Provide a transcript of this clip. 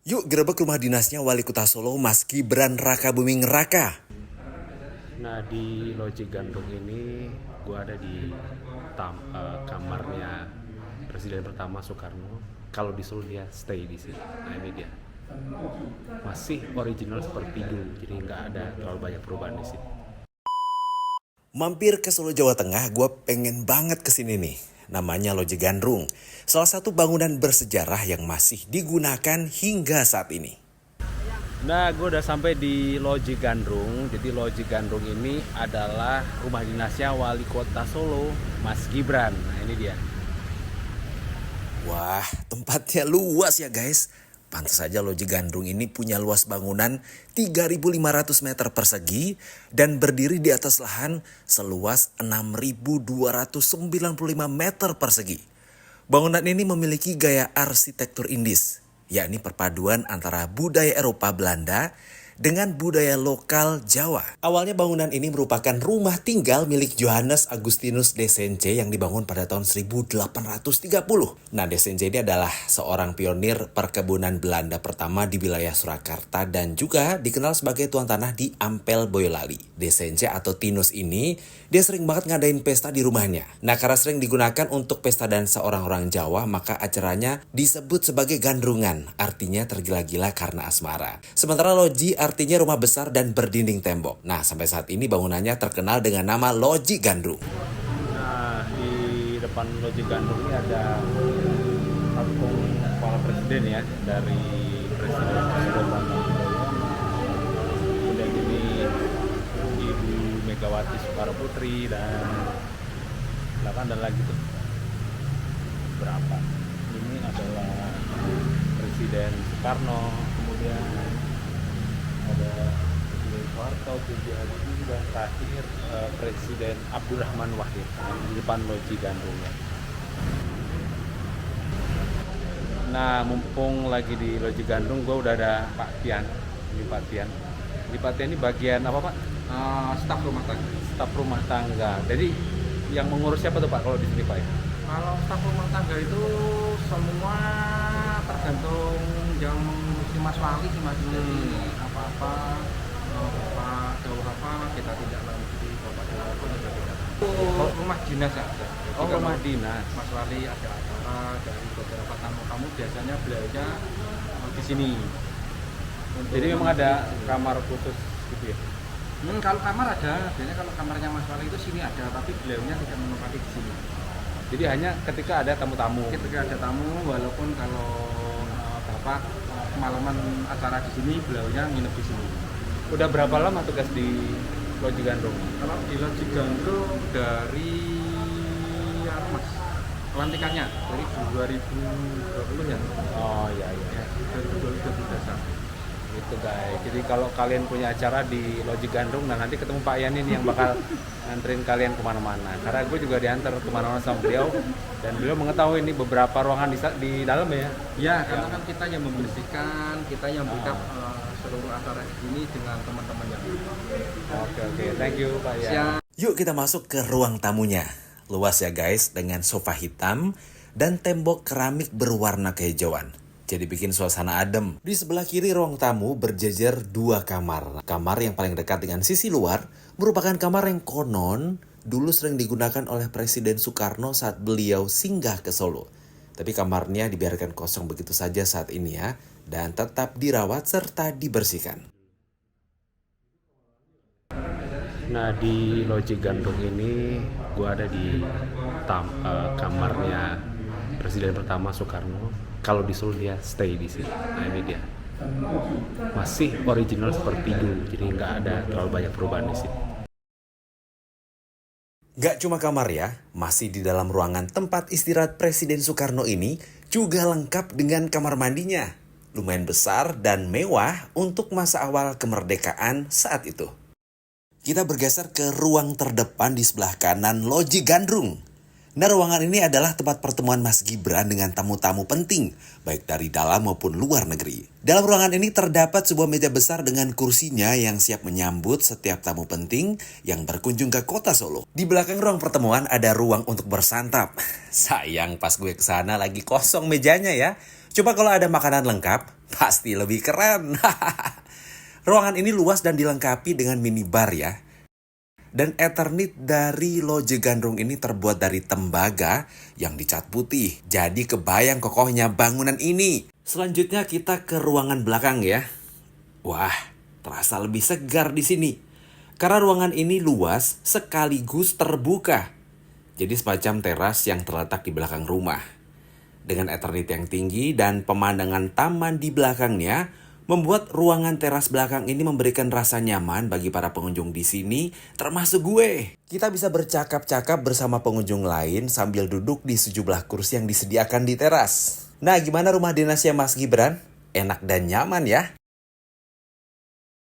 Yuk gerebek rumah dinasnya Wali Kota Solo Mas Gibran Rakabuming Raka. Nah, di Loji Gandrung ini gue ada di kamarnya Presiden pertama Soekarno. Kalau disuruh dia stay di sini. Nah, ini dia. Masih original seperti dulu, jadi nggak ada terlalu banyak perubahan di sini. Mampir ke Solo Jawa Tengah, gue pengen banget kesini nih. Namanya Loji Gandrung, salah satu bangunan bersejarah yang masih digunakan hingga saat ini. Nah, gue udah sampai di Loji Gandrung. Jadi Loji Gandrung ini adalah rumah dinasnya Wali Kota Solo, Mas Gibran. Nah, ini dia. Wah, tempatnya luas ya guys. Pantas saja Loji Gandrung ini punya luas bangunan 3.500 meter persegi dan berdiri di atas lahan seluas 6.295 meter persegi. Bangunan ini memiliki gaya arsitektur Indis, yakni perpaduan antara budaya Eropa Belanda dengan budaya lokal Jawa. Awalnya bangunan ini merupakan rumah tinggal milik Johannes Augustinus de Sence yang dibangun pada tahun 1830. Nah, de Sence ini adalah seorang pionir perkebunan Belanda pertama di wilayah Surakarta dan juga dikenal sebagai tuan tanah di Ampel Boyolali. De Sence atau Tinus ini, dia sering banget ngadain pesta di rumahnya. Nah, karena sering digunakan untuk pesta dansa orang-orang Jawa, maka acaranya disebut sebagai gandrungan, artinya tergila-gila karena asmara. Sementara loji artinya rumah besar dan berdinding tembok. Nah, sampai saat ini bangunannya terkenal dengan nama Loji Gandrung. Nah, di depan Loji Gandrung ini ada patung kepala presiden ya, dari Presiden Susilo Bambang Yudhoyono. Kemudian ini Ibu Megawati Soekarno Putri dan belakang dan lagi tuh berapa? Ini adalah Presiden Soekarno, kemudian ada Presiden Soeharto, B.J. Habibie, dan terakhir Presiden Abdurrahman Wahid di depan Loji Gandrung ya. Nah, mumpung lagi di Loji Gandrung, gue udah ada Pak Tian. Ini Pak Tian. Di Pak Tian ini bagian apa Pak? Staf rumah tangga. Staf rumah tangga. Jadi yang mengurus siapa tuh Pak kalau di sini Pak ya? Kalau staf rumah tangga itu semua tergantung yang mengurusi Mas Wali sih Mas. Jadi apa-apa Bapak jauh apa kita tidak lanjuti, Bapak jauh apa kita tidak. Oh, rumah dinas aja. Jadi Oh, kalau rumah dinas. Mas Wali ada acara dari beberapa tamu-tamu biasanya beliaunya di sini. Jadi memang ada kamar khusus gitu ya? Kalau kamar ada, biasanya kalau kamarnya Mas Wali itu sini ada, tapi beliaunya tidak menempati di sini. Jadi hanya ketika ada tamu-tamu. Ketika ada tamu, walaupun kalau Bapak kemalaman acara di sini, beliaunya nginep di sini. Udah berapa lama tugas di Loji Gandrung? Kalau di Loji Gandrung dari apa Mas? Pelantikannya dari 2020 ya. Oh iya. Ya, 2020 dasar. Gitu guys. Jadi kalau kalian punya acara di Loji Gandrung, nah nanti ketemu Pak Yan ini yang bakal nganterin kalian kemana-mana. Karena gue juga diantar kemana-mana sama beliau dan beliau mengetahui ini beberapa ruangan di dalam ya. Ya, karena kan kita yang membersihkan, kita yang backup seluruh acara di sini dengan teman-teman yang Oke. Thank you Pak Yan. siap. Yuk kita masuk ke ruang tamunya. Luas ya guys, dengan sofa hitam dan tembok keramik berwarna kehijauan. Jadi bikin suasana adem. Di sebelah kiri ruang tamu berjejer 2 kamar. Kamar yang paling dekat dengan sisi luar merupakan kamar yang konon dulu sering digunakan oleh Presiden Soekarno saat beliau singgah ke Solo. Tapi kamarnya dibiarkan kosong begitu saja saat ini ya, dan tetap dirawat serta dibersihkan. Nah, di Loji Gandrung ini gue ada di kamarnya Presiden pertama Soekarno. Kalau disuruh dia stay di sini. Nah, ini dia. Masih original seperti dulu, jadi nggak ada terlalu banyak perubahan di sini. Gak cuma kamar ya, masih di dalam ruangan tempat istirahat Presiden Soekarno ini juga lengkap dengan kamar mandinya. Lumayan besar dan mewah untuk masa awal kemerdekaan saat itu. Kita bergeser ke ruang terdepan di sebelah kanan Loji Gandrung. Nah, ruangan ini adalah tempat pertemuan Mas Gibran dengan tamu-tamu penting, baik dari dalam maupun luar negeri. Dalam ruangan ini terdapat sebuah meja besar dengan kursinya yang siap menyambut setiap tamu penting yang berkunjung ke kota Solo. Di belakang ruang pertemuan ada ruang untuk bersantap. Sayang pas gue kesana lagi kosong mejanya ya. Coba kalau ada makanan lengkap, pasti lebih keren. Ruangan ini luas dan dilengkapi dengan minibar ya. Dan Eternit dari Loje Gandrung ini terbuat dari tembaga yang dicat putih. Jadi kebayang kokohnya bangunan ini. Selanjutnya kita ke ruangan belakang ya. Wah, terasa lebih segar di sini. Karena ruangan ini luas sekaligus terbuka. Jadi semacam teras yang terletak di belakang rumah. Dengan Eternit yang tinggi dan pemandangan taman di belakangnya, membuat ruangan teras belakang ini memberikan rasa nyaman bagi para pengunjung di sini, termasuk gue. Kita bisa bercakap-cakap bersama pengunjung lain sambil duduk di sejumlah kursi yang disediakan di teras. Nah, gimana rumah dinasnya Mas Gibran? Enak dan nyaman ya?